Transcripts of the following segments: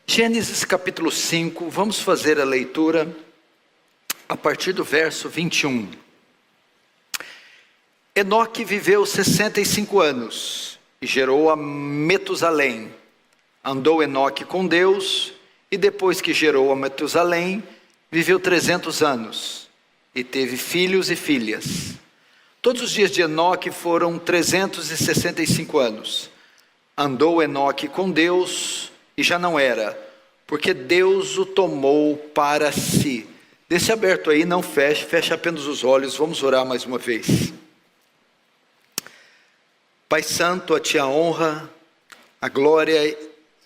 Gênesis capítulo 5, vamos fazer a leitura a partir do verso 21. Enoque viveu 65 anos e gerou a Metusalém. Andou Enoque com Deus e depois que gerou a Metusalém, viveu 300 anos e teve filhos e filhas. Todos os dias de Enoque foram 365 anos. Andou Enoque com Deus e já não era, porque Deus o tomou para si. Deixe aberto aí, não feche, feche apenas os olhos, vamos orar mais uma vez. Pai Santo, a Ti a honra, a glória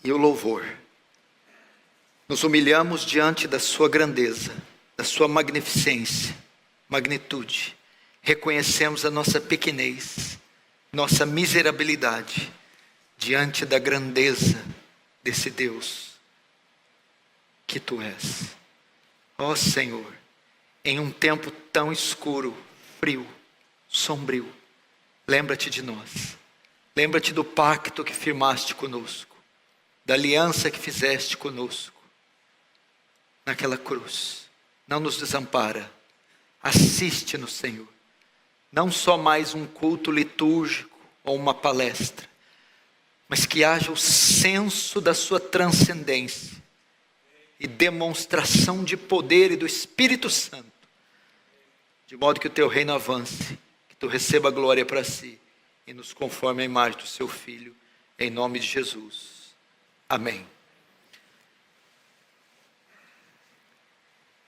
e o louvor. Nos humilhamos diante da Sua grandeza, da Sua magnificência, magnitude. Reconhecemos a nossa pequenez, nossa miserabilidade, diante da grandeza desse Deus que Tu és. Ó Senhor, em um tempo tão escuro, frio, sombrio, lembra-te de nós. Lembra-te do pacto que firmaste conosco, da aliança que fizeste conosco naquela cruz. Não nos desampara, assiste-nos, Senhor. Não só mais um culto litúrgico ou uma palestra, mas que haja o senso da sua transcendência e demonstração de poder e do Espírito Santo, de modo que o teu reino avance, que tu receba a glória para si e nos conforme a imagem do seu Filho, em nome de Jesus. Amém.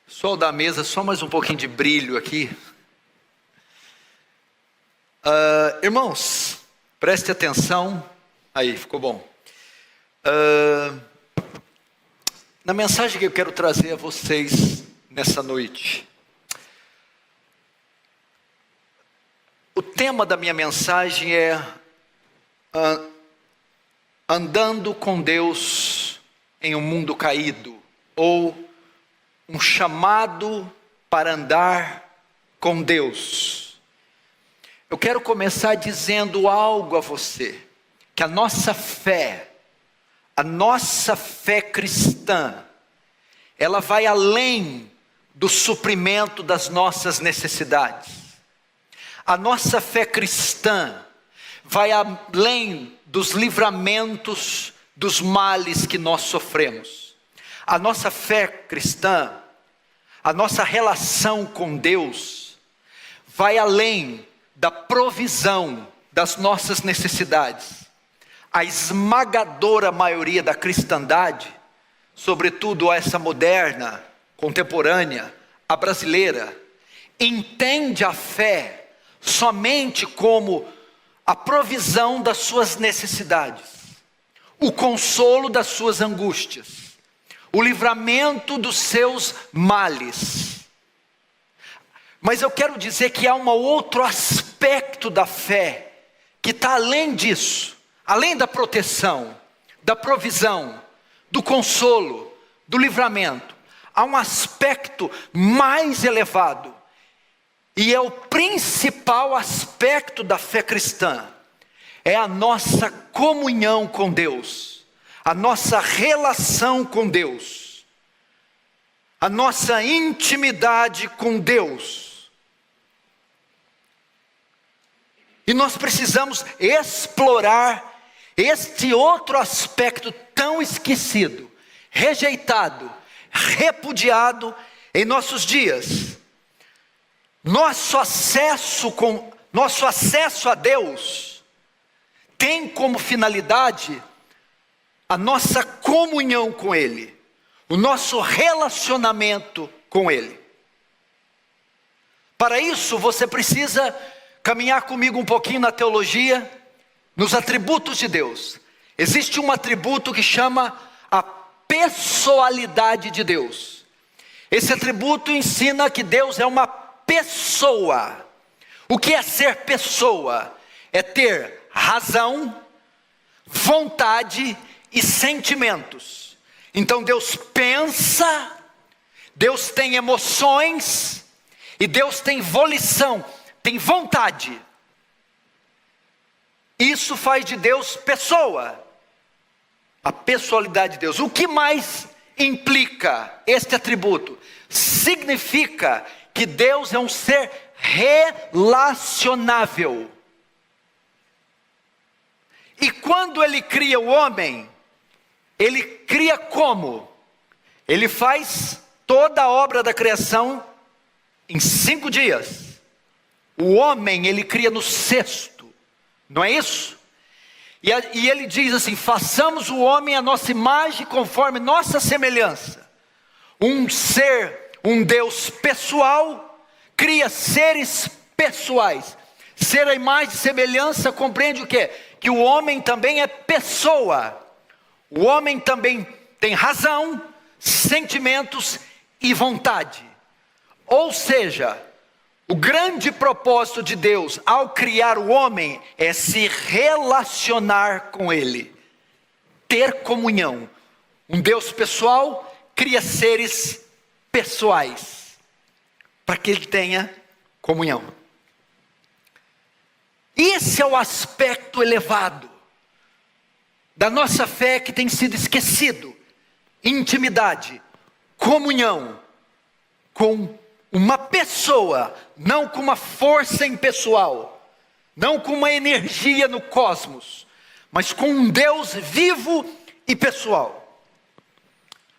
Pessoal da mesa, só mais um pouquinho de brilho aqui. Irmãos, preste atenção. Aí, ficou bom. Na mensagem que eu quero trazer a vocês nessa noite, o tema da minha mensagem é andando com Deus em um mundo caído, ou um chamado para andar com Deus. Eu quero começar dizendo algo a você, que a nossa fé cristã, ela vai além do suprimento das nossas necessidades. A nossa fé cristã vai além dos livramentos dos males que nós sofremos. A nossa fé cristã, a nossa relação com Deus, vai além da provisão das nossas necessidades. A esmagadora maioria da cristandade, sobretudo essa moderna, contemporânea, a brasileira, entende a fé somente como a provisão das suas necessidades, o consolo das suas angústias, o livramento dos seus males. Mas eu quero dizer que há um outro aspecto da fé que está além disso, além da proteção, da provisão, do consolo, do livramento. Há um aspecto mais elevado, e é o principal aspecto da fé cristã, é a nossa comunhão com Deus, a nossa relação com Deus, a nossa intimidade com Deus. E nós precisamos explorar este outro aspecto tão esquecido, rejeitado, repudiado em nossos dias. Nosso acesso a Deus tem como finalidade a nossa comunhão com Ele, o nosso relacionamento com Ele. Para isso você precisa caminhar comigo um pouquinho na teologia, nos atributos de Deus. Existe um atributo que chama a pessoalidade de Deus. Esse atributo ensina que Deus é uma pessoa. O que é ser pessoa? É ter razão, vontade e sentimentos. Então Deus pensa, Deus tem emoções e Deus tem volição, tem vontade. Isso faz de Deus pessoa. a pessoalidade de Deus. O que mais implica este atributo? Significa que Deus é um ser relacionável. E quando Ele cria o homem, Ele cria como? Ele faz toda a obra da criação em 5 dias. O homem Ele cria no 6º, não é isso? E Ele diz assim: façamos o homem à nossa imagem, conforme nossa semelhança. Um ser, um Deus pessoal, cria seres pessoais. Ser a imagem e semelhança compreende o quê? Que o homem também é pessoa. O homem também tem razão, sentimentos e vontade. Ou seja, o grande propósito de Deus ao criar o homem é se relacionar com Ele, ter comunhão. Um Deus pessoal cria seres pessoais, para que Ele tenha comunhão. Esse é o aspecto elevado da nossa fé que tem sido esquecido. Intimidade, comunhão com uma pessoa, não com uma força impessoal, não com uma energia no cosmos, mas com um Deus vivo e pessoal.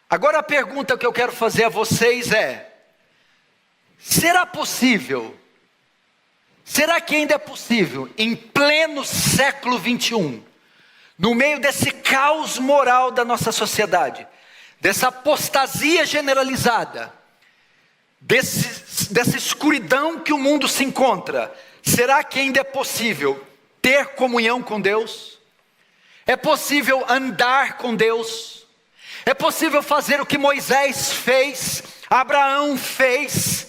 Agora a pergunta que eu quero fazer a vocês é: será possível, será que ainda é possível, em pleno século 21, no meio desse caos moral da nossa sociedade, dessa apostasia generalizada, dessa escuridão que o mundo se encontra, será que ainda é possível ter comunhão com Deus? É possível andar com Deus? É possível fazer o que Moisés fez, Abraão fez,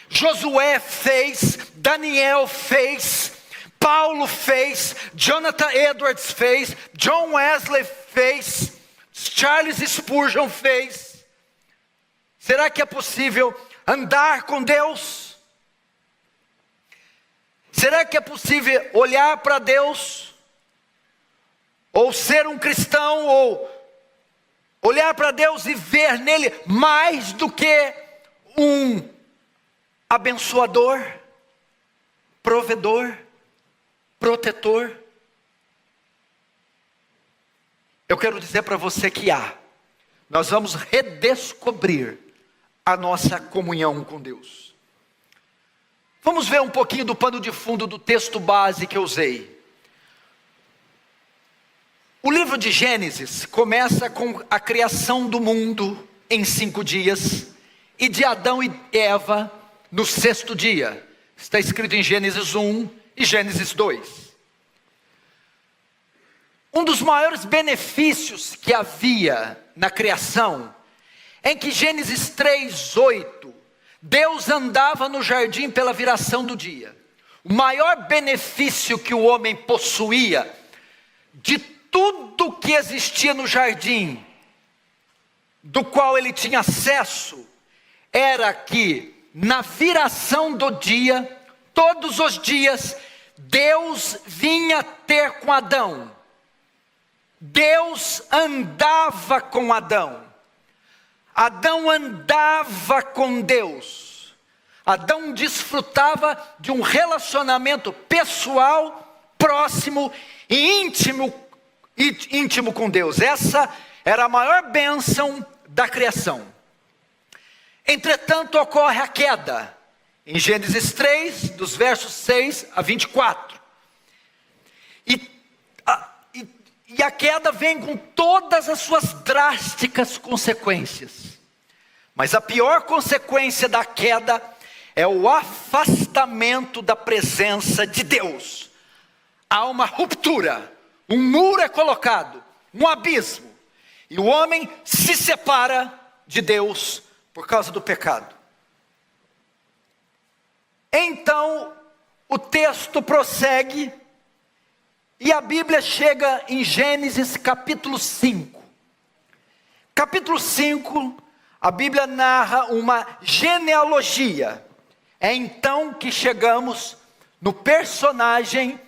Josué fez, Daniel fez, Paulo fez, Jonathan Edwards fez, John Wesley fez, Charles Spurgeon fez? Será que é possível andar com Deus? Será que é possível olhar para Deus, ou ser um cristão, ou olhar para Deus e ver nele mais do que um abençoador, provedor, protetor? Eu quero dizer para você que nós vamos redescobrir a nossa comunhão com Deus. Vamos ver um pouquinho do pano de fundo do texto base que eu usei. O livro de Gênesis começa com a criação do mundo em 5 dias, e de Adão e Eva no 6º dia. Está escrito em Gênesis 1 e Gênesis 2. Um dos maiores benefícios que havia na criação é que Gênesis 3:8, Deus andava no jardim pela viração do dia. O maior benefício que o homem possuía de tudo que existia no jardim, do qual ele tinha acesso, era que na viração do dia, todos os dias, Deus vinha ter com Adão. Deus andava com Adão. Adão andava com Deus. Adão desfrutava de um relacionamento pessoal, próximo e íntimo com Deus. Essa era a maior bênção da criação. Entretanto, ocorre a queda, em Gênesis 3, dos versos 6 a 24. E a queda vem com todas as suas drásticas consequências. Mas a pior consequência da queda é o afastamento da presença de Deus. Há uma ruptura, um muro é colocado, um abismo. E o homem se separa de Deus por causa do pecado. Então, o texto prossegue, e a Bíblia chega em Gênesis capítulo 5. Capítulo 5, a Bíblia narra uma genealogia. É então que chegamos no personagem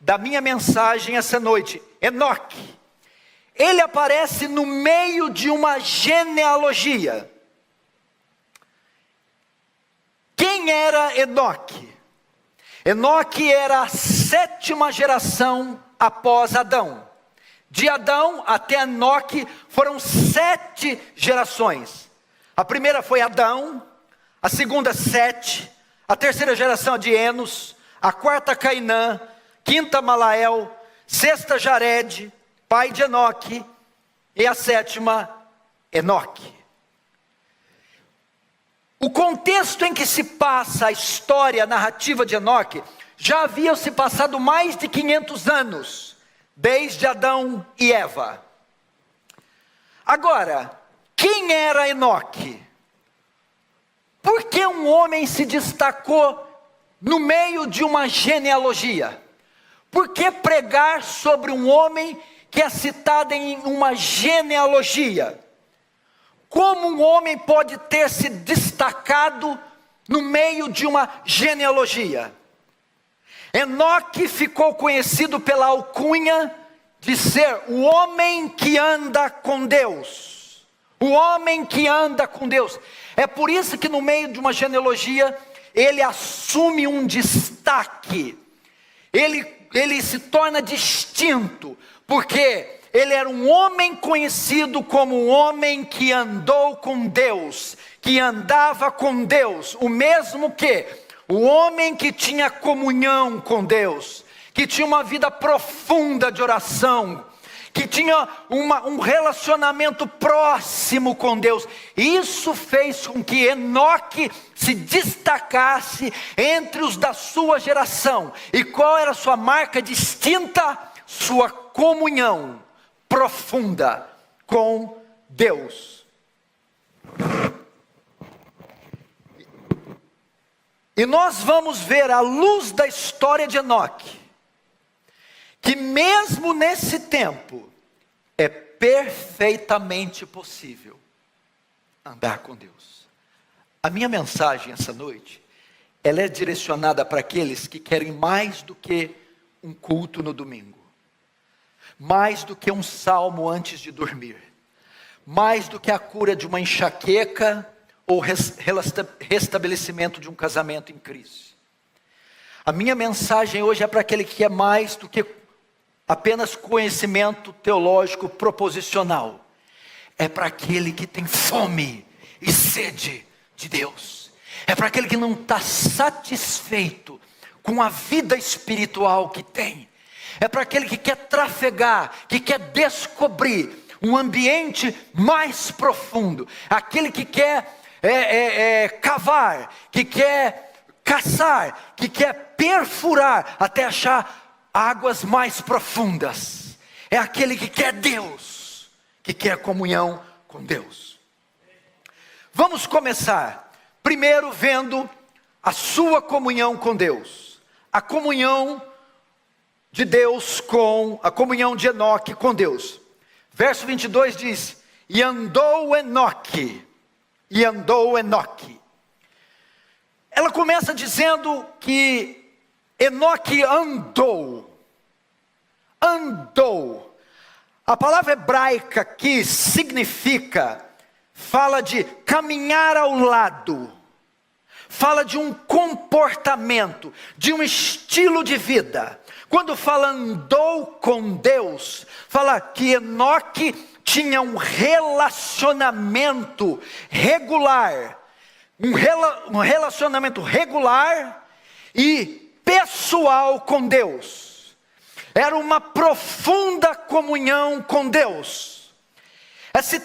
da minha mensagem essa noite, Enoque. ele aparece no meio de uma genealogia. Quem era Enoque? Enoque era a 7ª geração após Adão. De Adão até Enoque foram 7 gerações. A primeira foi Adão, a segunda Sete, a terceira geração de Enos, a quarta Cainã, quinta Malael, sexta Jared, pai de Enoque, e a 7ª Enoque. O contexto em que se passa a história, a narrativa de Enoque, já havia se passado mais de 500 anos, desde Adão e Eva. Agora, quem era Enoque? Por que um homem se destacou no meio de uma genealogia? Por que pregar sobre um homem que é citado em uma genealogia? Como um homem pode ter se destacado no meio de uma genealogia? Enoque ficou conhecido pela alcunha de ser o homem que anda com Deus. O homem que anda com Deus. É por isso que no meio de uma genealogia, ele assume um destaque. Ele se torna distinto, porque ele era um homem conhecido como um homem que andou com Deus, que andava com Deus, o mesmo que o homem que tinha comunhão com Deus, que tinha uma vida profunda de oração, que tinha um relacionamento próximo com Deus. Isso fez com que Enoque se destacasse entre os da sua geração. E qual era a sua marca distinta? Sua comunhão profunda com Deus. E nós vamos ver à luz da história de Enoque, que mesmo nesse tempo, é perfeitamente possível andar com Deus. A minha mensagem essa noite, ela é direcionada para aqueles que querem mais do que um culto no domingo, mais do que um salmo antes de dormir, mais do que a cura de uma enxaqueca ou restabelecimento de um casamento em crise. A minha mensagem hoje é para aquele que quer mais do que apenas conhecimento teológico proposicional. É para aquele que tem fome e sede de Deus. É para aquele que não está satisfeito com a vida espiritual que tem. É para aquele que quer trafegar, que quer descobrir um ambiente mais profundo. Aquele que quer cavar, que quer caçar, que quer perfurar até achar águas mais profundas. É aquele que quer Deus, que quer comunhão com Deus. Vamos começar primeiro vendo a sua comunhão com Deus. A comunhão de Deus com, a comunhão de Enoque com Deus. Verso 22 diz: e andou Enoque. Ela começa dizendo que Enoque andou. A palavra hebraica aqui significa, fala de caminhar ao lado, fala de um comportamento, de um estilo de vida. Quando fala andou com Deus, fala que Enoque tinha um relacionamento regular, um relacionamento regular e pessoal com Deus. Era uma profunda comunhão com Deus. Esse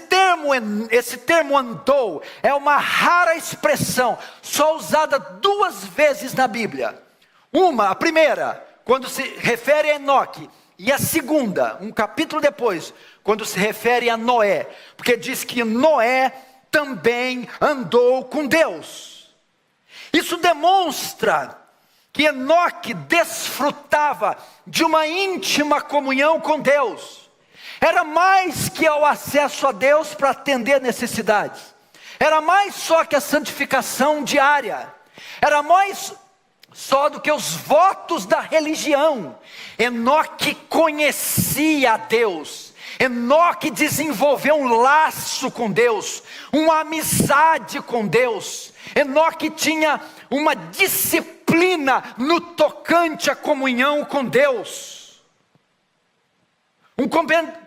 termo andou é uma rara expressão, só usada 2 vezes na Bíblia. A primeira, quando se refere a Enoque, e a segunda, um capítulo depois, quando se refere a Noé, porque diz que Noé também andou com Deus. Isso demonstra que Enoque desfrutava de uma íntima comunhão com Deus. Era mais que o acesso a Deus para atender necessidades. Era mais só que a santificação diária. Era mais só do que os votos da religião. Enoque conhecia a Deus. Enoque desenvolveu um laço com Deus, uma amizade com Deus. Enoque tinha uma disciplina no tocante à comunhão com Deus. Um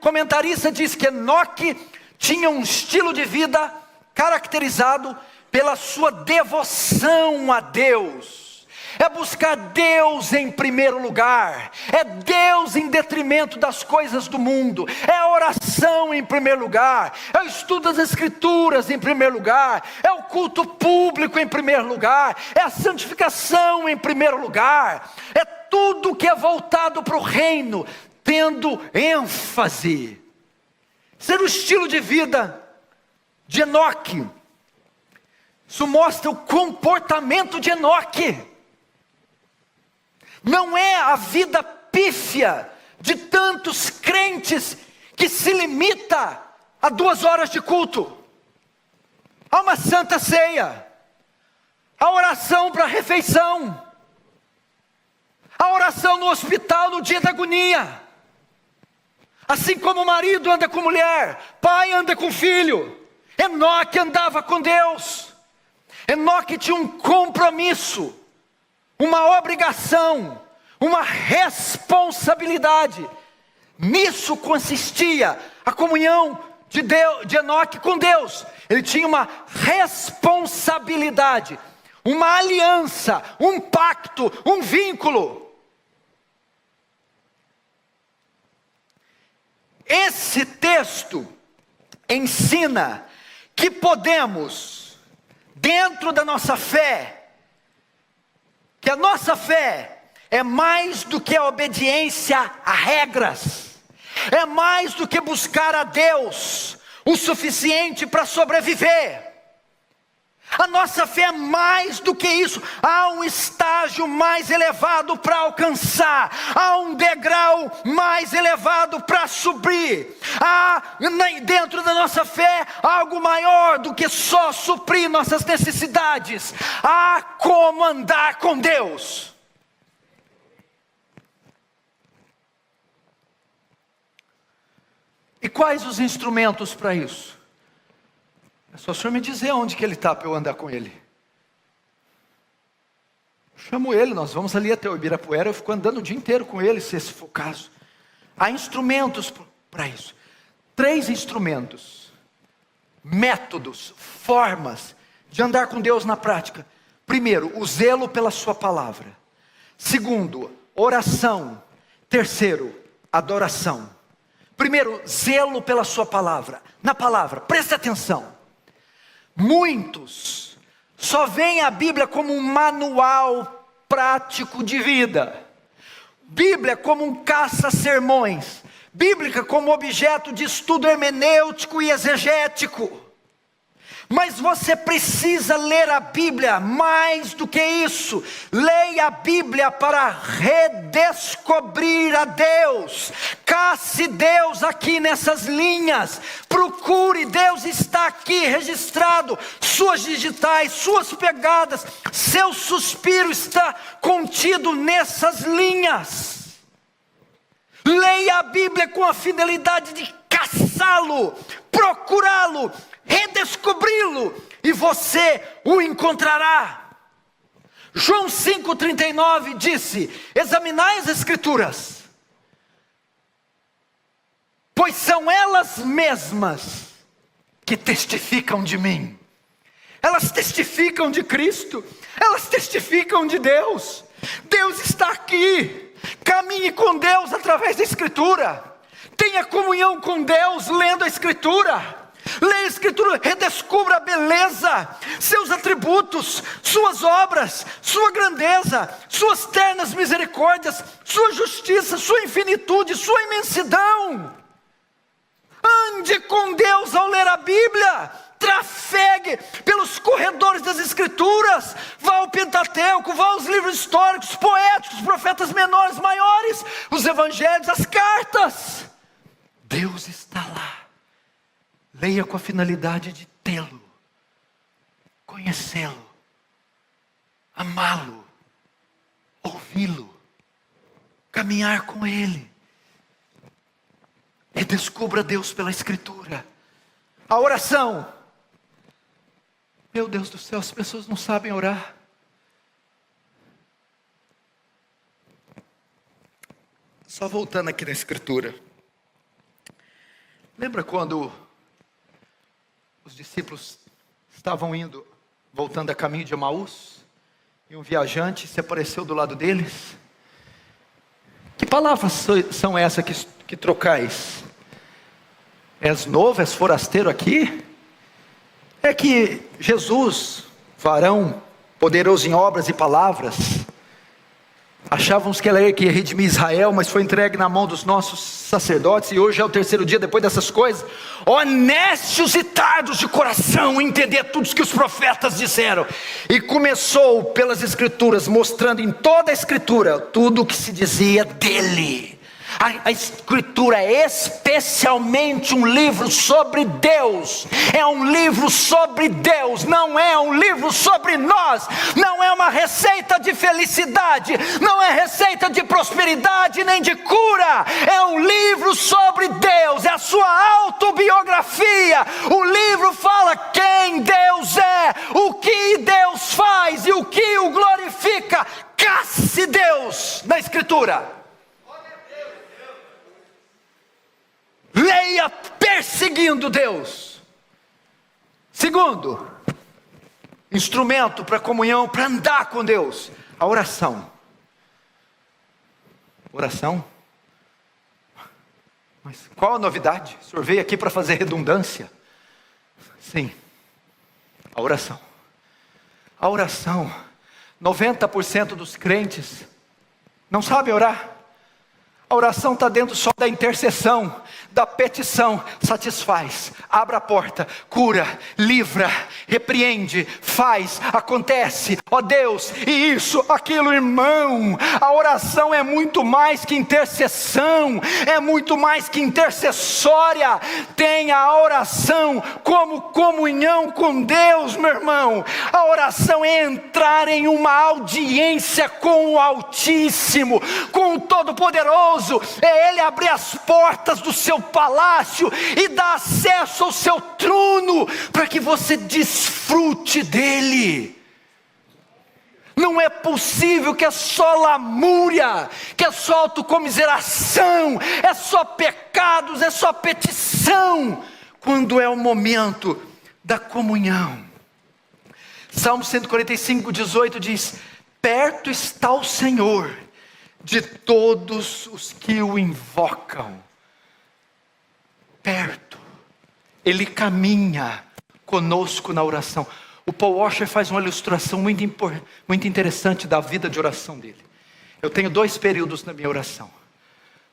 comentarista diz que Enoque tinha um estilo de vida caracterizado pela sua devoção a Deus. É buscar Deus em primeiro lugar, é Deus em detrimento das coisas do mundo, é a oração em primeiro lugar, é o estudo das Escrituras em primeiro lugar, é o culto público em primeiro lugar, é a santificação em primeiro lugar, é tudo que é voltado para o reino, tendo ênfase. Ser o estilo de vida de Enoque. Isso mostra o comportamento de Enoque. Não é a vida pífia de tantos crentes que se limita a 2 horas de culto, a uma santa ceia, a oração para a refeição, a oração no hospital no dia da agonia. Assim como o marido anda com mulher, pai anda com filho, Enoque andava com Deus. Enoque tinha um compromisso, uma obrigação, uma responsabilidade. Nisso consistia a comunhão de Enoque com Deus. Ele tinha uma responsabilidade, uma aliança, um pacto, um vínculo. Esse texto ensina que podemos, dentro da nossa fé, que a nossa fé é mais do que a obediência a regras, é mais do que buscar a Deus o suficiente para sobreviver. A nossa fé é mais do que isso. Há um estágio mais elevado para alcançar, há um degrau mais elevado para subir. Há dentro da nossa fé algo maior do que só suprir nossas necessidades. Há como andar com Deus. E quais os instrumentos para isso? É só o senhor me dizer onde que ele está para eu andar com ele. Chamo ele, nós vamos ali até o Ibirapuera, eu fico andando o dia inteiro com ele, se esse for o caso. Há instrumentos para isso. 3 instrumentos, métodos, formas de andar com Deus na prática. Primeiro, o zelo pela sua palavra. Segundo, oração. Terceiro, adoração. Primeiro, zelo pela sua palavra. Na palavra, preste atenção. Muitos só veem a Bíblia como um manual prático de vida. Bíblia como um caça-sermões. Bíblia como objeto de estudo hermenêutico e exegético. Mas você precisa ler a Bíblia mais do que isso. Leia a Bíblia para redescobrir a Deus. Casse Deus aqui nessas linhas. Procure, Deus está aqui registrado. Suas digitais, suas pegadas, seu suspiro está contido nessas linhas. Leia a Bíblia com a fidelidade de caçá-lo, procurá-lo, redescobri-lo, e você o encontrará. João 5,39 disse: examinai as Escrituras, pois são elas mesmas que testificam de mim. Elas testificam de Cristo, elas testificam de Deus. Deus está aqui. Caminhe com Deus através da Escritura. Tenha comunhão com Deus lendo a Escritura. Leia a Escritura, redescubra a beleza, seus atributos, suas obras, sua grandeza, suas ternas misericórdias, sua justiça, sua infinitude, sua imensidão. Ande com Deus ao ler a Bíblia. Trafegue pelos corredores das Escrituras. Vá ao Pentateuco, vá aos livros históricos, poéticos, profetas menores, maiores, os evangelhos, as cartas. Deus está lá. Leia com a finalidade de tê-lo, conhecê-lo, amá-lo, ouvi-lo, caminhar com ele. Descubra Deus pela Escritura. A oração. Meu Deus do céu, as pessoas não sabem orar. Só voltando aqui na Escritura. Lembra quando os discípulos estavam voltando a caminho de Emaús? E um viajante se apareceu do lado deles? Que palavras são essas que trocais? És novo, és forasteiro aqui? É que Jesus, varão, poderoso em obras e palavras, achávamos que ele ia redimir Israel, mas foi entregue na mão dos nossos sacerdotes, e hoje é o terceiro dia depois dessas coisas. Honestos e tardos de coração, entender tudo o que os profetas disseram. E começou pelas Escrituras, mostrando em toda a Escritura tudo o que se dizia dele. A Escritura é especialmente um livro sobre Deus. É um livro sobre Deus, não é um livro sobre nós. Não é uma receita de felicidade, não é receita de prosperidade nem de cura. É um livro sobre Deus, é a sua autobiografia. O livro fala quem Deus é, o que Deus faz e o que o glorifica. Casse Deus na Escritura. Leia perseguindo Deus. Segundo, instrumento para comunhão, para andar com Deus, a oração. Oração? Mas qual a novidade? O senhor veio aqui para fazer redundância? Sim, a oração. A oração, 90% dos crentes não sabem orar. A oração está dentro só da intercessão, da petição. Satisfaz, abre a porta, cura, livra, repreende, faz, acontece. Ó Deus, e isso, aquilo, irmão. A oração é muito mais que intercessão, é muito mais que intercessória. Tenha a oração como comunhão com Deus, meu irmão. A oração é entrar em uma audiência com o Altíssimo, com o Todo-Poderoso. É Ele abrir as portas do seu palácio e dar acesso ao seu trono, para que você desfrute dele. Não é possível que é só lamúria, que é só autocomiseração, é só pecados, é só petição, quando é o momento da comunhão. Salmo 145:18 diz: perto está o Senhor de todos os que o invocam. Perto, Ele caminha conosco na oração. O Paul Washer faz uma ilustração muito interessante da vida de oração dele. Eu tenho 2 períodos na minha oração.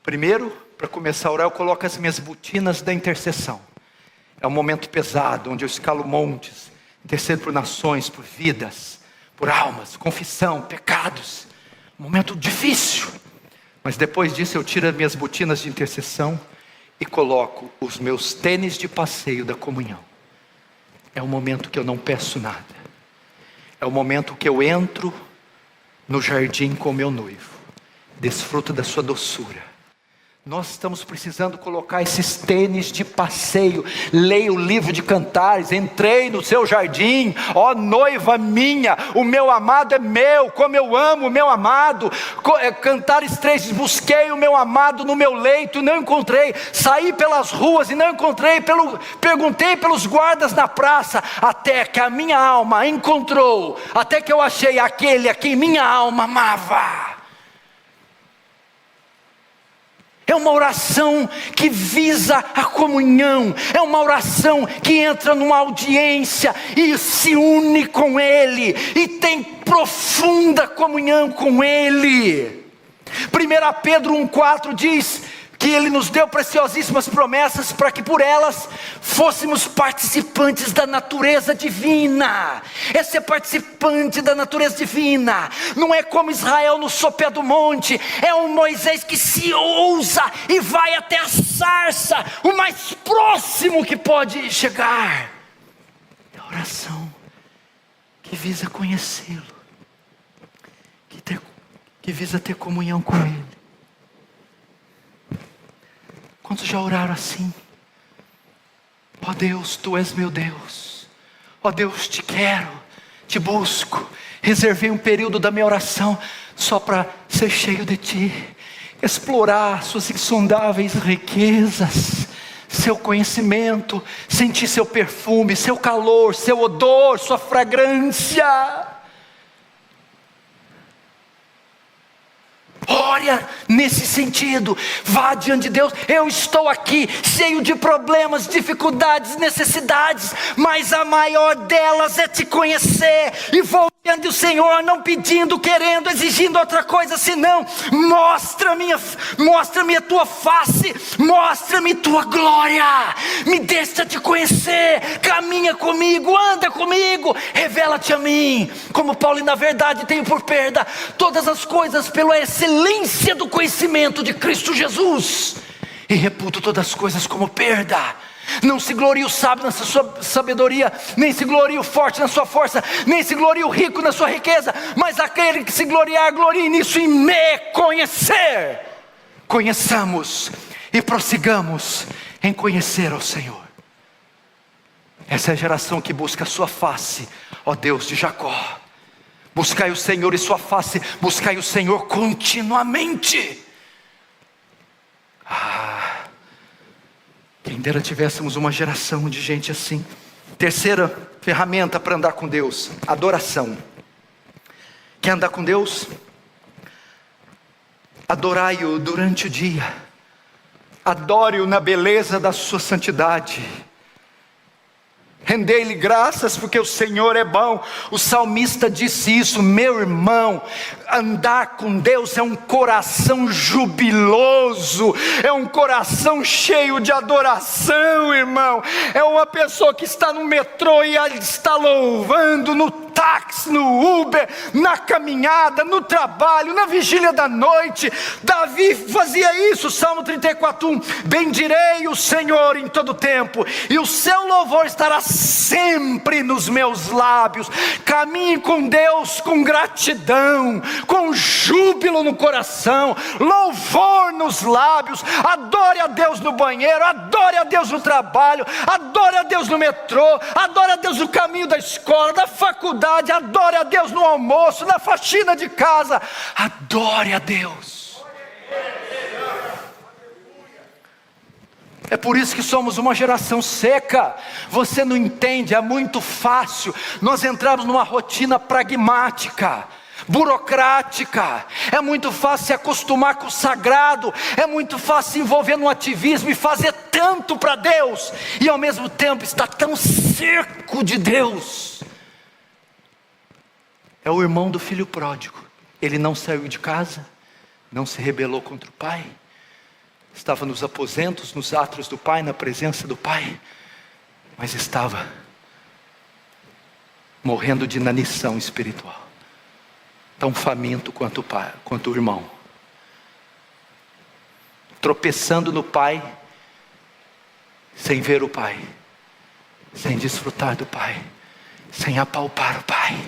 Primeiro, para começar a orar, eu coloco as minhas botinas da intercessão. É um momento pesado, onde eu escalo montes, intercedo por nações, por vidas, por almas, confissão, pecados. Momento difícil, mas depois disso eu tiro as minhas botinas de intercessão e coloco os meus tênis de passeio da comunhão. É o momento que eu não peço nada. É o momento que eu entro no jardim com meu noivo, desfruto da sua doçura. Nós estamos precisando colocar esses tênis de passeio. Leia o livro de Cantares. Entrei no seu jardim, ó noiva minha, o meu amado é meu, como eu amo o meu amado. Cantares 3 diz: busquei o meu amado no meu leito e não encontrei. Saí pelas ruas e não encontrei. Perguntei pelos guardas na praça, até que a minha alma encontrou, até que eu achei aquele a quem minha alma amava. É uma oração que visa a comunhão. É uma oração que entra numa audiência e se une com Ele, e tem profunda comunhão com Ele. 1 Pedro 1,4 diz que Ele nos deu preciosíssimas promessas para que por elas fôssemos participantes da natureza divina. É ser participante da natureza divina. Não é como Israel no sopé do monte, é um Moisés que se ousa e vai até a sarça, o mais próximo que pode chegar. É a oração que visa conhecê-lo, que visa ter comunhão com Ele. Quantos já oraram assim? Ó Deus, Tu és meu Deus. Ó Deus, Te quero, Te busco. Reservei um período da minha oração só para ser cheio de Ti, explorar Suas insondáveis riquezas, Seu conhecimento, sentir Seu perfume, Seu calor, Seu odor, Sua fragrância. Ora nesse sentido, vá diante de Deus. Eu estou aqui cheio de problemas, dificuldades, necessidades, mas a maior delas é Te conhecer. E vou diante do Senhor, não pedindo, querendo, exigindo outra coisa senão: mostra-me a Tua face, mostra-me Tua glória, me deixa Te conhecer, caminha comigo, anda comigo, revela-te a mim. Como Paulo, na verdade, tenho por perda todas as coisas pela excelência do conhecimento de Cristo Jesus, e reputo todas as coisas como perda. Não se glorie o sábio na sua sabedoria, nem se glorie o forte na sua força, nem se glorie o rico na sua riqueza, mas aquele que se gloriar, glorie nisso, em me conhecer. Conheçamos e prossigamos em conhecer ao Senhor. Essa é a geração que busca a Sua face, ó Deus de Jacó. Buscai o Senhor e Sua face, buscai o Senhor continuamente. Quem dera tivéssemos uma geração de gente assim. Terceira ferramenta para andar com Deus: adoração. Quer andar com Deus? Adorai-o durante o dia, adore-o na beleza da Sua santidade. Rendei-lhe graças porque o Senhor é bom. O salmista disse isso. Meu irmão, andar com Deus é um coração jubiloso, é um coração cheio de adoração, irmão. É uma pessoa que está no metrô e está louvando, no táxi, no Uber, na caminhada, no trabalho, na vigília da noite. Davi fazia isso. Salmo 34:1. Bendirei o Senhor em todo tempo, e o seu louvor estará sempre nos meus lábios. Caminhe com Deus com gratidão, com júbilo no coração, louvor nos lábios. Adore a Deus no banheiro, adore a Deus no trabalho, adore a Deus no metrô, adore a Deus no caminho da escola, da faculdade, adore a Deus no almoço, na faxina de casa. Adore a Deus. É por isso que somos uma geração seca. Você não entende, é muito fácil nós entrarmos numa rotina pragmática, burocrática. É muito fácil se acostumar com o sagrado. É muito fácil se envolver no ativismo e fazer tanto para Deus, e ao mesmo tempo estar tão seco de Deus. É o irmão do filho pródigo. Ele não saiu de casa, não se rebelou contra o pai, estava nos aposentos, nos átrios do pai, na presença do pai, mas estava morrendo de inanição espiritual, tão faminto quanto o pai, quanto o irmão, tropeçando no pai, sem ver o pai, sem desfrutar do pai, sem apalpar o pai,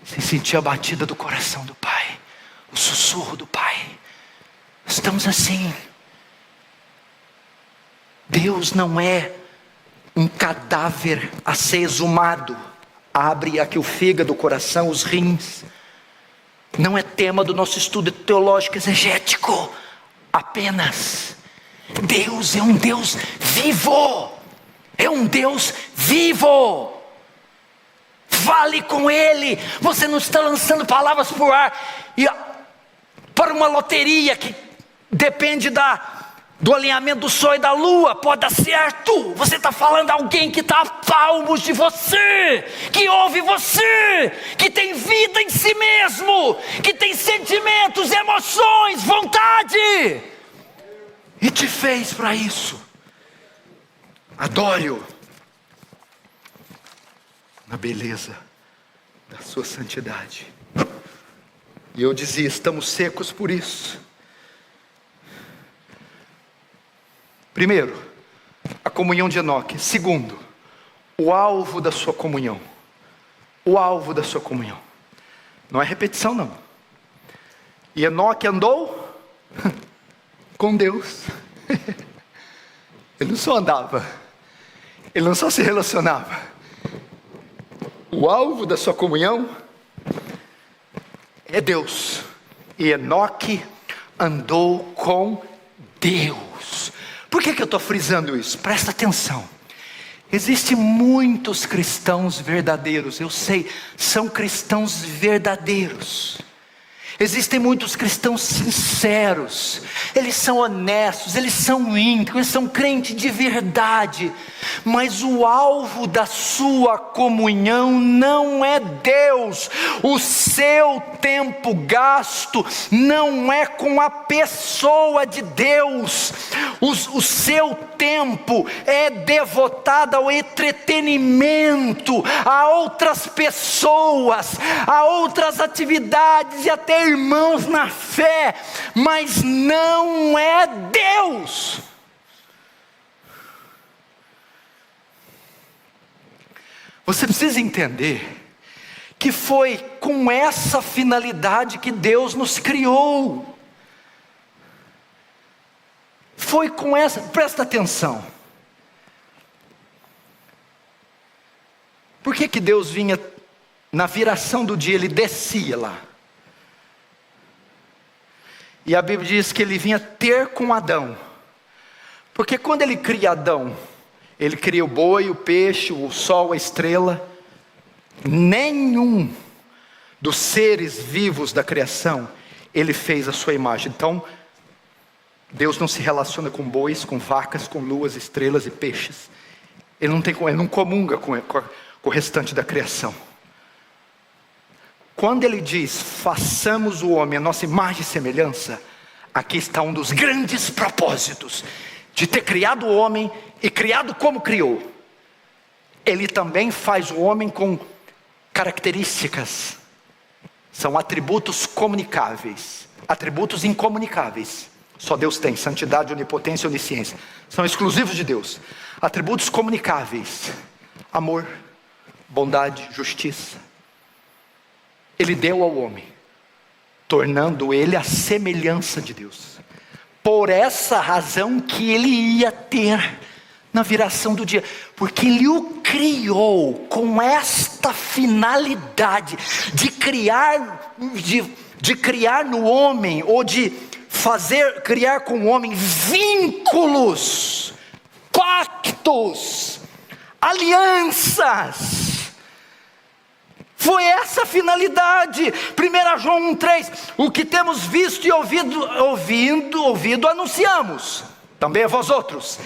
sem sentir a batida do coração do pai, o sussurro do pai. Estamos assim. Deus não é um cadáver a ser exumado. Abre aqui o fígado, o coração, os rins. Não é tema do nosso estudo teológico exegético apenas. Deus é um Deus vivo. É um Deus vivo. Fale com Ele. Você não está lançando palavras por ar e para uma loteria que depende do alinhamento do sol e da lua. Pode dar certo. Você está falando a alguém que está a palmos de você, que ouve você, que tem vida em si mesmo, que tem sentimentos, emoções, vontade, e te fez para isso. Adore-o na beleza da sua santidade. E eu dizia, estamos secos por isso. Primeiro, a comunhão de Enoque. Segundo, o alvo da sua comunhão. O alvo da sua comunhão. Não é repetição, não. E Enoque andou com Deus. Ele não só andava, ele não só se relacionava. O alvo da sua comunhão é Deus. E Enoque andou com Deus. Por que eu estou frisando isso? Presta atenção. Existem muitos cristãos verdadeiros, eu sei, são cristãos verdadeiros. Existem muitos cristãos sinceros, eles são honestos, eles são íntegros, eles são crentes de verdade. Mas o alvo da sua comunhão não é Deus. O seu tempo gasto não é com a pessoa de Deus. O seu tempo é devotado ao entretenimento, a outras pessoas, a outras atividades e até irmãos na fé, mas não é Deus. Você precisa entender que foi com essa finalidade que Deus nos criou. Foi com essa, presta atenção. Por que Deus vinha na viração do dia, ele descia lá? E a Bíblia diz que ele vinha ter com Adão. Porque quando ele cria Adão, ele cria o boi, o peixe, o sol, a estrela. Nenhum dos seres vivos da criação, ele fez a sua imagem. Então, Deus não se relaciona com bois, com vacas, com luas, estrelas e peixes. Ele não comunga com o restante da criação. Quando ele diz, façamos o homem a nossa imagem e semelhança, aqui está um dos grandes propósitos de ter criado o homem e criado como criou. Ele também faz o homem com características, são atributos comunicáveis, atributos incomunicáveis. Só Deus tem, santidade, onipotência e onisciência, são exclusivos de Deus. Atributos comunicáveis, amor, bondade, justiça. Ele deu ao homem, tornando ele a semelhança de Deus. Por essa razão que ele ia ter na viração do dia, porque ele o criou com esta finalidade de criar no homem, ou de criar com o homem vínculos, pactos, alianças. Foi essa a finalidade. 1 João 1,3, o que temos visto e ouvido, anunciamos, também a vós outros.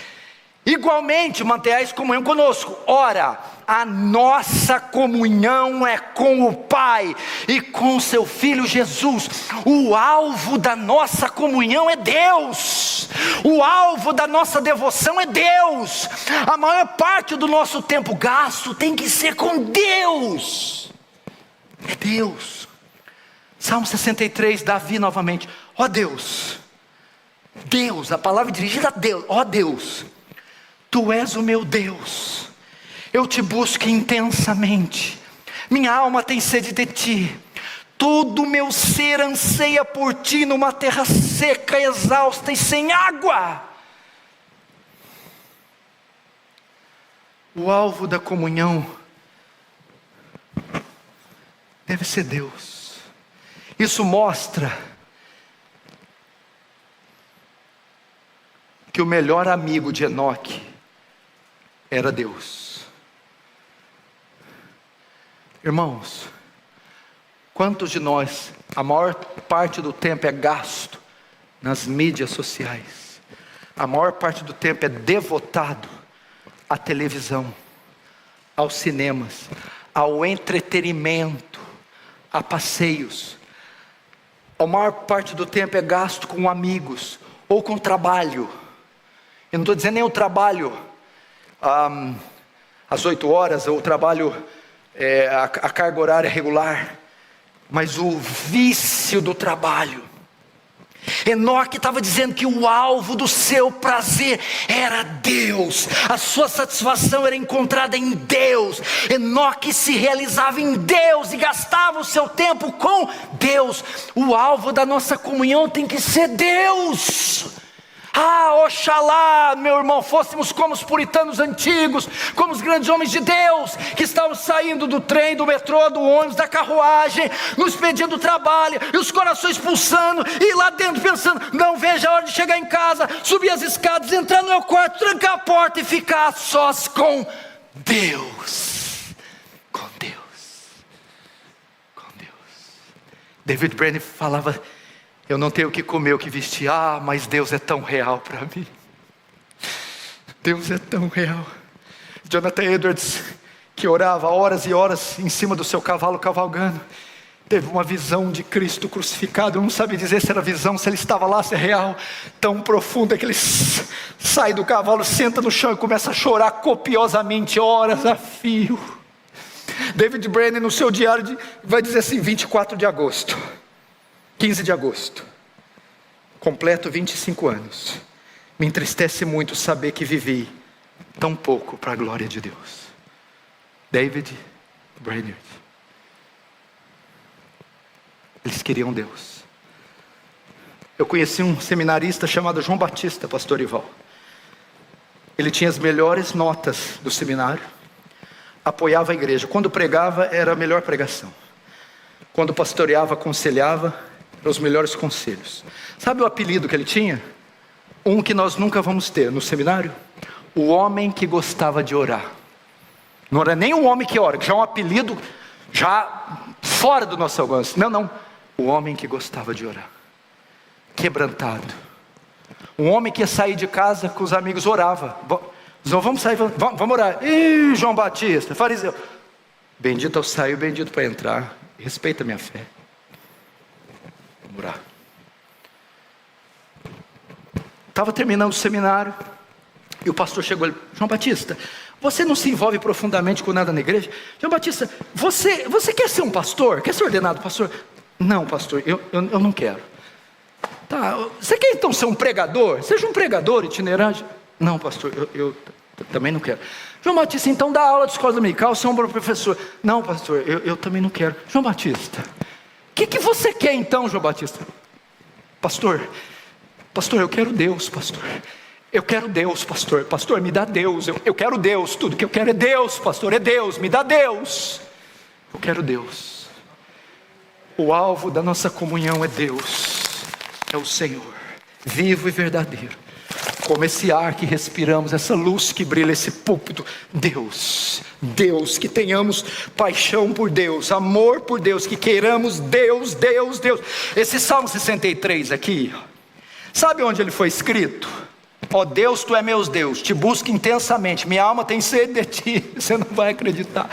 Igualmente mantenhais comunhão conosco. Ora, a nossa comunhão é com o Pai e com seu Filho Jesus. O alvo da nossa comunhão é Deus. O alvo da nossa devoção é Deus. A maior parte do nosso tempo gasto tem que ser com Deus. É Deus. Salmo 63, Davi novamente. Ó Deus, Deus, a palavra dirigida a Deus. Ó Deus, Tu és o meu Deus, eu te busco intensamente, minha alma tem sede de Ti, todo o meu ser anseia por Ti numa terra seca, exausta e sem água. O alvo da comunhão deve ser Deus. Isso mostra que o melhor amigo de Enoque era Deus. Irmãos, quantos de nós, a maior parte do tempo é gasto nas mídias sociais, a maior parte do tempo é devotado à televisão, aos cinemas, ao entretenimento, a passeios. A maior parte do tempo é gasto com amigos ou com trabalho. Eu não estou dizendo nem o trabalho às 8 horas, ou o trabalho a carga horária regular, mas o vício do trabalho. Enoque estava dizendo que o alvo do seu prazer era Deus, a sua satisfação era encontrada em Deus. Enoque se realizava em Deus e gastava o seu tempo com Deus. O alvo da nossa comunhão tem que ser Deus. Oxalá, meu irmão, fôssemos como os puritanos antigos, como os grandes homens de Deus, que estavam saindo do trem, do metrô, do ônibus, da carruagem, nos pedindo trabalho, e os corações pulsando, e lá dentro pensando, não vejo a hora de chegar em casa, subir as escadas, entrar no meu quarto, trancar a porta e ficar a sós com Deus. Com Deus. Com Deus. David Brainerd falava: eu não tenho o que comer, o que vestir. Mas Deus é tão real para mim. Deus é tão real. Jonathan Edwards, que orava horas e horas em cima do seu cavalo cavalgando, teve uma visão de Cristo crucificado. Eu não sabia dizer se era visão, se ele estava lá, se é real. Tão profunda que ele sai do cavalo, senta no chão e começa a chorar copiosamente, horas a fio. David Brainerd, no seu diário, vai dizer assim: 24 de agosto, 15 de agosto, completo 25 anos. Me entristece muito saber que vivi tão pouco para a glória de Deus. David Brainerd. Eles queriam Deus. Eu conheci um seminarista chamado João Batista, pastor Ival. Ele tinha as melhores notas do seminário, apoiava a igreja. Quando pregava, era a melhor pregação. Quando pastoreava, aconselhava, os melhores conselhos. Sabe o apelido que ele tinha? Um que nós nunca vamos ter no seminário: o homem que gostava de orar. Não era nem um homem que ora, que já é um apelido já fora do nosso alcance. Não, o homem que gostava de orar, quebrantado. Um homem que ia sair de casa com os amigos, orava. Vamos sair, vamos orar. João Batista, fariseu. Bendito ao sair, bendito para entrar. Respeita a minha fé. Orar. Estava terminando o seminário e o pastor chegou ali: João Batista, você não se envolve profundamente com nada na igreja? João Batista, você quer ser um pastor? Quer ser ordenado pastor? Não, pastor, eu não quero. Tá, você quer então ser um pregador? Seja um pregador itinerante. Não, pastor, eu também não quero. João Batista, então dá aula de escola dominical, ser um bom professor. Não, pastor, eu também não quero. João Batista, o que você quer então, João Batista? Pastor, eu quero Deus, pastor. Eu quero Deus, pastor. Pastor, me dá Deus. Eu quero Deus. Tudo que eu quero é Deus, pastor. É Deus, me dá Deus. Eu quero Deus. O alvo da nossa comunhão é Deus. É o Senhor, vivo e verdadeiro. Como esse ar que respiramos, essa luz que brilha, esse púlpito. Deus, que tenhamos paixão por Deus, amor por Deus, que queiramos Deus. Esse Salmo 63 aqui, sabe onde ele foi escrito? Ó Deus, tu é meu Deus, te busco intensamente, minha alma tem sede de ti. Você não vai acreditar.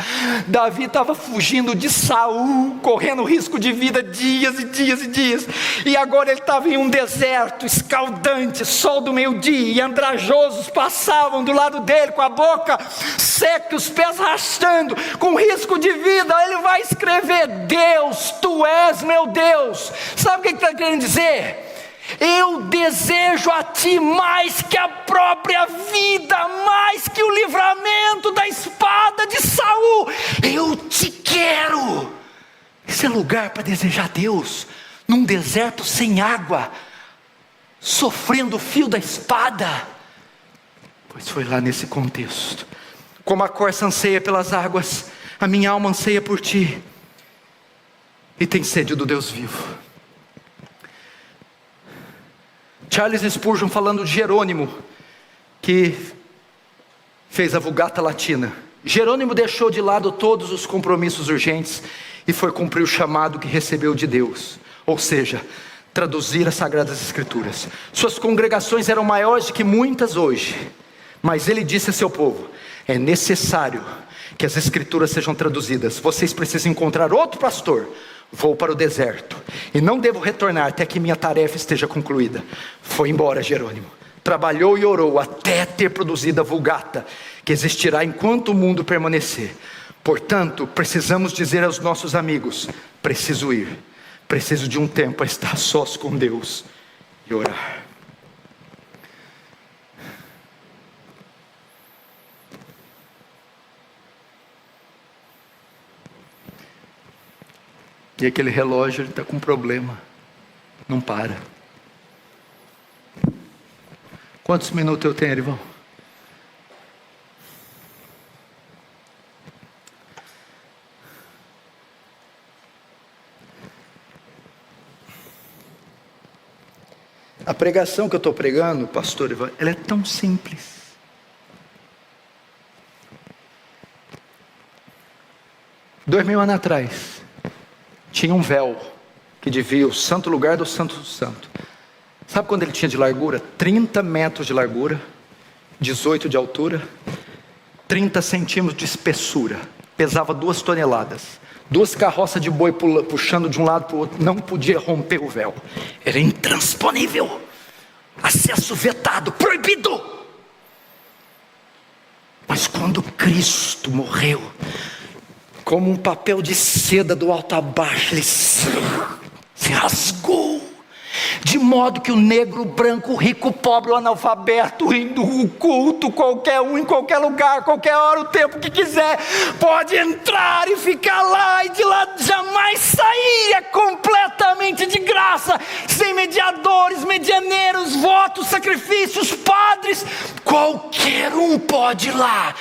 Davi estava fugindo de Saul, correndo risco de vida dias e dias. E agora ele estava em um deserto escaldante, sol do meio-dia, e andrajosos passavam do lado dele com a boca seca, os pés arrastando, com risco de vida. Ele vai escrever: Deus, tu és meu Deus. Sabe o que ele está querendo dizer? Eu desejo a ti mais que a própria vida, mais que o livramento da espada de Saul. Eu te quero. Esse é lugar para desejar Deus, num deserto sem água, sofrendo o fio da espada. Pois foi lá nesse contexto. Como a corça anseia pelas águas, a minha alma anseia por ti, e tem sede do Deus vivo. Charles Spurgeon, falando de Jerônimo, que fez a Vulgata Latina. Jerônimo deixou de lado todos os compromissos urgentes e foi cumprir o chamado que recebeu de Deus, ou seja, traduzir as Sagradas Escrituras. Suas congregações eram maiores do que muitas hoje, mas ele disse a seu povo: é necessário que as Escrituras sejam traduzidas. Vocês precisam encontrar outro pastor. Vou para o deserto e não devo retornar até que minha tarefa esteja concluída. Foi embora Jerônimo, trabalhou e orou até ter produzido a Vulgata, que existirá enquanto o mundo permanecer. Portanto, precisamos dizer aos nossos amigos: preciso ir, preciso de um tempo a estar sós com Deus e orar. E aquele relógio, ele está com um problema, não para. Quantos minutos eu tenho, irmão? A pregação que eu estou pregando, pastor Ivan, ela é tão simples. Dois mil anos atrás, tinha um véu que dividia o santo lugar do santo do santo. Sabe quando ele tinha de largura? 30 metros de largura, 18 de altura, 30 centímetros de espessura. Pesava 2 toneladas. 2 carroças de boi puxando de um lado para o outro. Não podia romper o véu. Era intransponível. Acesso vetado, proibido. Mas quando Cristo morreu, como um papel de seda do alto a baixo, ele se rasgou, de modo que o negro, o branco, o rico, o pobre, o analfabeto, o hindu, o culto, qualquer um, em qualquer lugar, qualquer hora, o tempo que quiser, pode entrar e ficar lá, e de lá jamais sair. É completamente de graça, sem mediadores, medianeiros, votos, sacrifícios, padres. Qualquer um pode ir lá.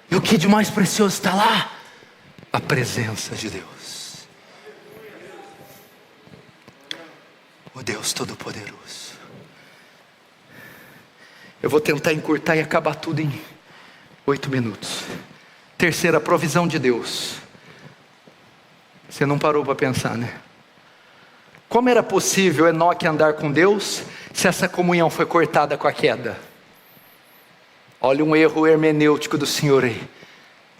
E o que de mais precioso está lá? A presença de Deus. O Deus Todo-Poderoso. Eu vou tentar encurtar e acabar tudo em 8 minutos. Terceira, a provisão de Deus. Você não parou para pensar, né? Como era possível Enoque andar com Deus se essa comunhão foi cortada com a queda? Olha um erro hermenêutico do Senhor aí.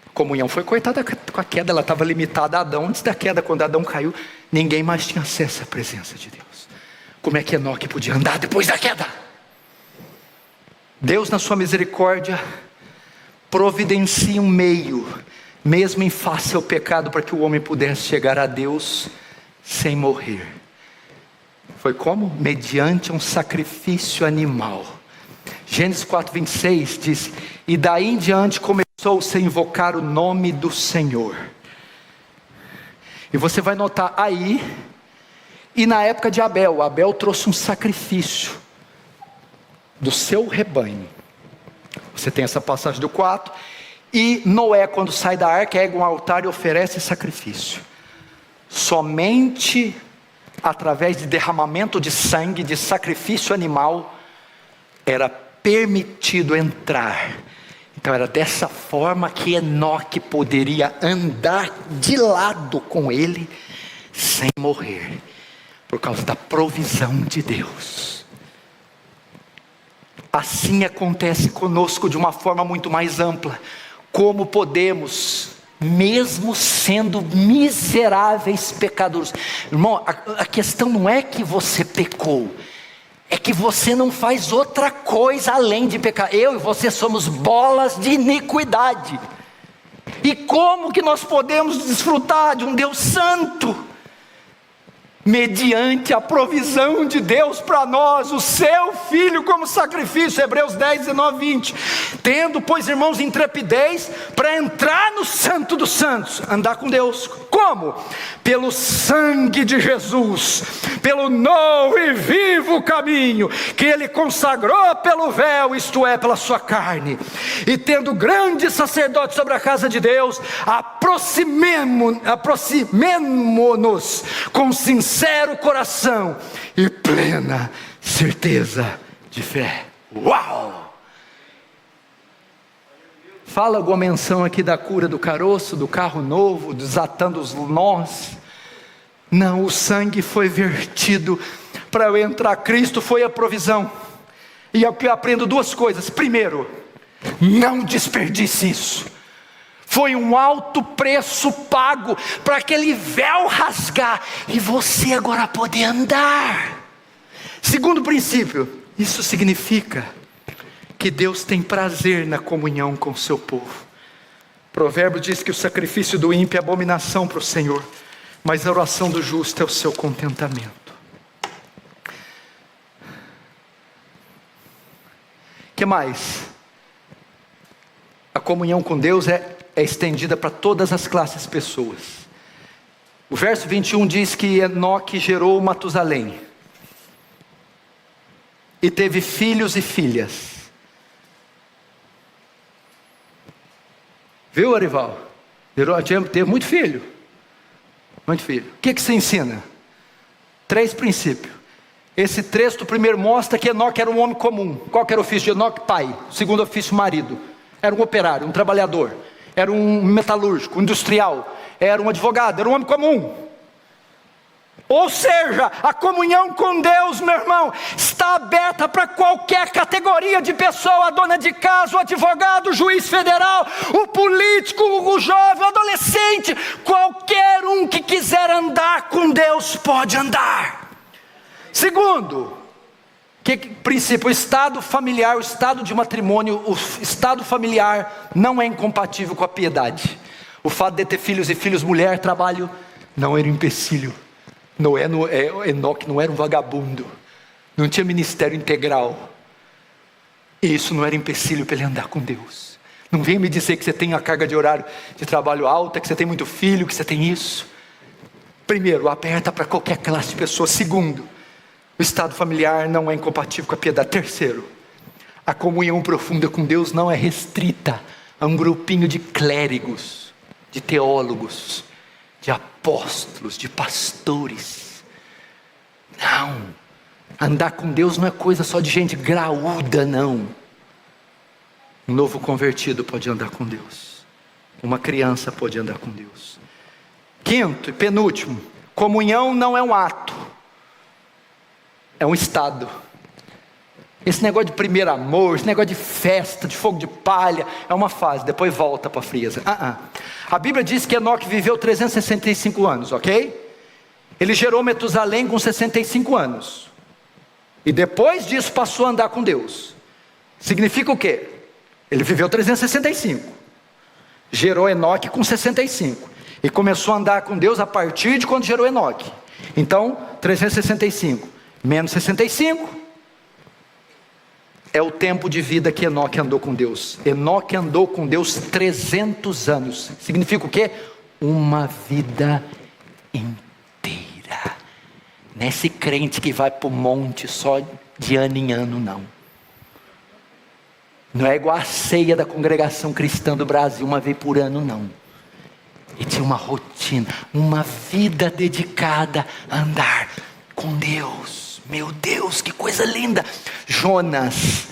A comunhão foi cortada com a queda, ela estava limitada a Adão. Antes da queda, quando Adão caiu, ninguém mais tinha acesso à presença de Deus. Como é que Enoque podia andar depois da queda? Deus, na sua misericórdia, providencia um meio, mesmo em face ao pecado, para que o homem pudesse chegar a Deus sem morrer. Foi como? Mediante um sacrifício animal. Gênesis 4:26 diz: e daí em diante começou-se a invocar o nome do Senhor. E você vai notar aí. E na época de Abel, Abel trouxe um sacrifício do seu rebanho. Você tem essa passagem do 4. E Noé, quando sai da arca, ergue um altar e oferece sacrifício. Somente através de derramamento de sangue, de sacrifício animal, era permitido entrar. Então era dessa forma que Enoque poderia andar de lado com ele, sem morrer. Por causa da provisão de Deus. Assim acontece conosco de uma forma muito mais ampla. Como podemos, mesmo sendo miseráveis pecadores. Irmão, a questão não é que você pecou. É que você não faz outra coisa além de pecar. Eu e você somos bolas de iniquidade. E como que nós podemos desfrutar de um Deus santo? Mediante a provisão de Deus para nós, o seu Filho como sacrifício. Hebreus 10, 19, 20. Tendo, pois, irmãos, intrepidez para entrar no Santo dos Santos, andar com Deus. Como? Pelo sangue de Jesus, pelo novo e vivo caminho que Ele consagrou pelo véu, isto é, pela sua carne. E tendo grande sacerdote sobre a casa de Deus, aproximemo-nos com sincero coração e plena certeza de fé. Uau! Fala alguma menção aqui da cura do caroço, do carro novo, desatando os nós? Não, o sangue foi vertido para eu entrar. Cristo foi a provisão. E é o que eu aprendo 2 coisas. Primeiro, não desperdice isso. Foi um alto preço pago para aquele véu rasgar e você agora poder andar. Segundo princípio, isso significa que Deus tem prazer na comunhão com o seu povo. Provérbio diz que o sacrifício do ímpio é abominação para o Senhor, mas a oração do justo é o seu contentamento. Que mais? A comunhão com Deus é estendida para todas as classes de pessoas. O verso 21 diz que Enoque gerou Matusalém. e teve filhos e filhas. Viu, Arival? Teve muito filho. Muito filho. O que se ensina? 3 princípios. Esse texto primeiro mostra que Enoque era um homem comum. Qual que era o ofício de Enoque? Pai. Segundo ofício, marido. Era um operário, um trabalhador. Era um metalúrgico, um industrial. Era um advogado, era um homem comum. Ou seja, a comunhão com Deus, meu irmão, está aberta para qualquer categoria de pessoa: a dona de casa, o advogado, o juiz federal, o político, o jovem, o adolescente. Qualquer um que quiser andar com Deus pode andar. Segundo, princípio, o estado familiar, o estado de matrimônio, o estado familiar não é incompatível com a piedade. O fato de ter filhos e filhos, mulher, trabalho, não era um empecilho. Enoque não era um vagabundo, não tinha ministério integral, e isso não era empecilho para ele andar com Deus. Não vem me dizer que você tem a carga de horário de trabalho alta, que você tem muito filho, que você tem isso. Primeiro, aberta para qualquer classe de pessoa. Segundo, o estado familiar não é incompatível com a piedade. Terceiro, a comunhão profunda com Deus não é restrita a um grupinho de clérigos, de teólogos, de apóstolos, de pastores. Não, andar com Deus não é coisa só de gente graúda, não. Um novo convertido pode andar com Deus, uma criança pode andar com Deus. Quinto e penúltimo, comunhão não é um ato, é um estado. Esse negócio de primeiro amor, esse negócio de festa, de fogo de palha, é uma fase, depois volta para a frieza. A Bíblia diz que Enoque viveu 365 anos, ok? Ele gerou Metusalém com 65 anos. E depois disso passou a andar com Deus. Significa o quê? Ele viveu 365. Gerou Enoque com 65. E começou a andar com Deus a partir de quando gerou Enoque. Então, 365 menos 65... é o tempo de vida que Enoque andou com Deus. Enoque andou com Deus 300 anos. Significa o quê? Uma vida inteira. Não é esse crente que vai para o monte só de ano em ano, não. Não é igual a ceia da congregação cristã do Brasil, uma vez por ano, não. E tinha uma rotina, uma vida dedicada a andar com Deus. Meu Deus, que coisa linda. Jonas,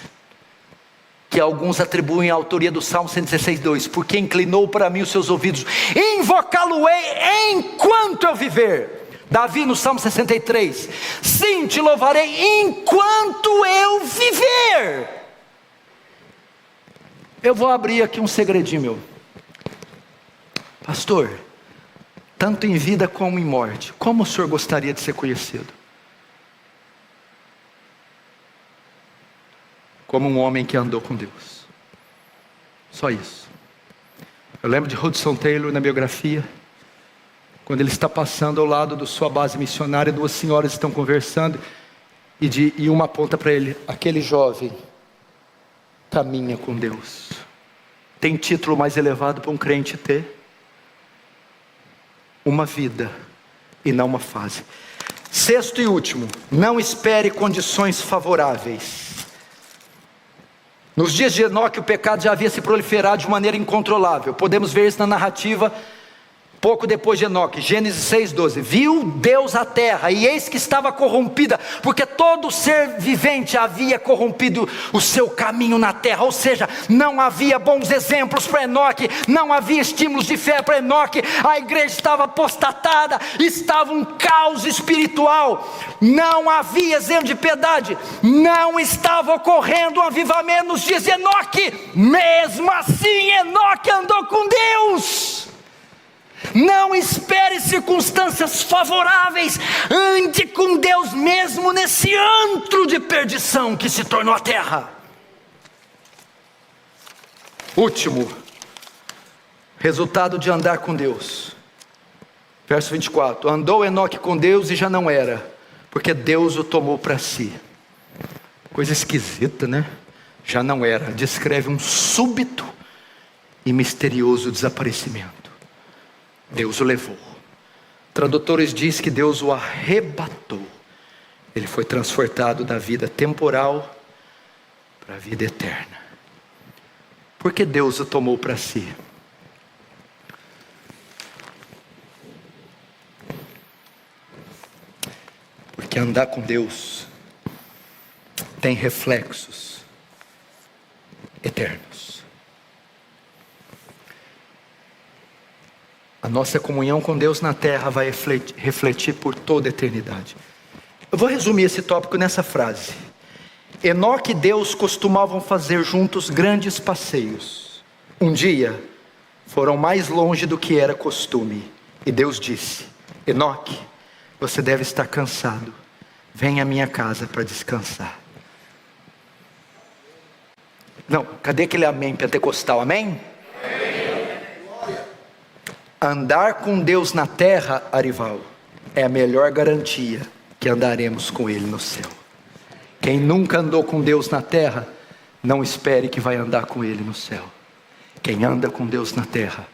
que alguns atribuem a autoria do Salmo 116:2, porque inclinou para mim os seus ouvidos, invocá-lo-ei enquanto eu viver. Davi no Salmo 63, sim, te louvarei enquanto eu viver. Eu vou abrir aqui um segredinho meu. Pastor, tanto em vida como em morte, como o senhor gostaria de ser conhecido? Como um homem que andou com Deus. Só isso. Eu lembro de Hudson Taylor na biografia, quando ele está passando ao lado da sua base missionária, 2 senhoras estão conversando, e uma aponta para ele: aquele jovem caminha com Deus. Tem título mais elevado para um crente ter? Uma vida e não uma fase. Sexto e último, não espere condições favoráveis. Nos dias de Enoque, o pecado já havia se proliferado de maneira incontrolável. Podemos ver isso na narrativa pouco depois de Enoque. Gênesis 6:12. Viu Deus a terra, e eis que estava corrompida, porque todo ser vivente havia corrompido o seu caminho na terra. Ou seja, não havia bons exemplos para Enoque, não havia estímulos de fé para Enoque. A igreja estava apostatada, estava um caos espiritual, não havia exemplo de piedade, não estava ocorrendo um avivamento nos dias de Enoque. Mesmo assim, Enoque andou com Deus. Não espere circunstâncias favoráveis, ande com Deus mesmo nesse antro de perdição que se tornou a terra. Último resultado de andar com Deus, verso 24: andou Enoque com Deus e já não era, porque Deus o tomou para si. Coisa esquisita, né? Já não era, descreve um súbito e misterioso desaparecimento. Deus o levou. Tradutores dizem que Deus o arrebatou. ele foi transportado da vida temporal para a vida eterna. Por que Deus o tomou para si? Porque andar com Deus tem reflexos eternos. A nossa comunhão com Deus na terra vai refletir por toda a eternidade. Eu vou resumir esse tópico nessa frase. Enoque e Deus costumavam fazer juntos grandes passeios. Um dia, foram mais longe do que era costume. E Deus disse: Enoque, você deve estar cansado. Venha à minha casa para descansar. Não, cadê aquele amém pentecostal? Amém? Andar com Deus na terra, Arival, é a melhor garantia que andaremos com Ele no céu. Quem nunca andou com Deus na terra, não espere que vai andar com Ele no céu. Quem anda com Deus na terra,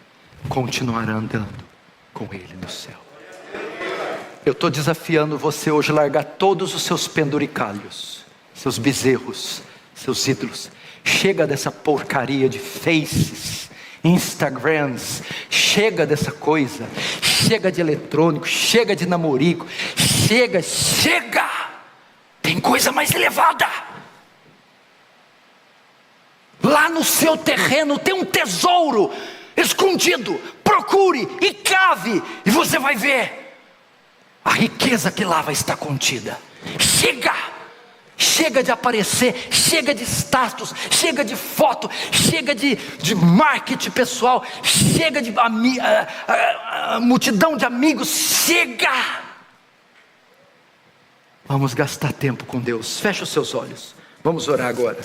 continuará andando com Ele no céu. Eu estou desafiando você hoje a largar todos os seus penduricalhos, seus bezerros, seus ídolos. Chega dessa porcaria de faces, Instagrams, chega dessa coisa, chega de eletrônico, chega de namorico, chega, tem coisa mais elevada. Lá no seu terreno tem um tesouro escondido, procure e cave, e você vai ver a riqueza que lá vai estar contida. Chega de aparecer, chega de status, chega de foto, chega de marketing pessoal, chega de multidão de amigos, chega! Vamos gastar tempo com Deus. Feche os seus olhos, vamos orar agora.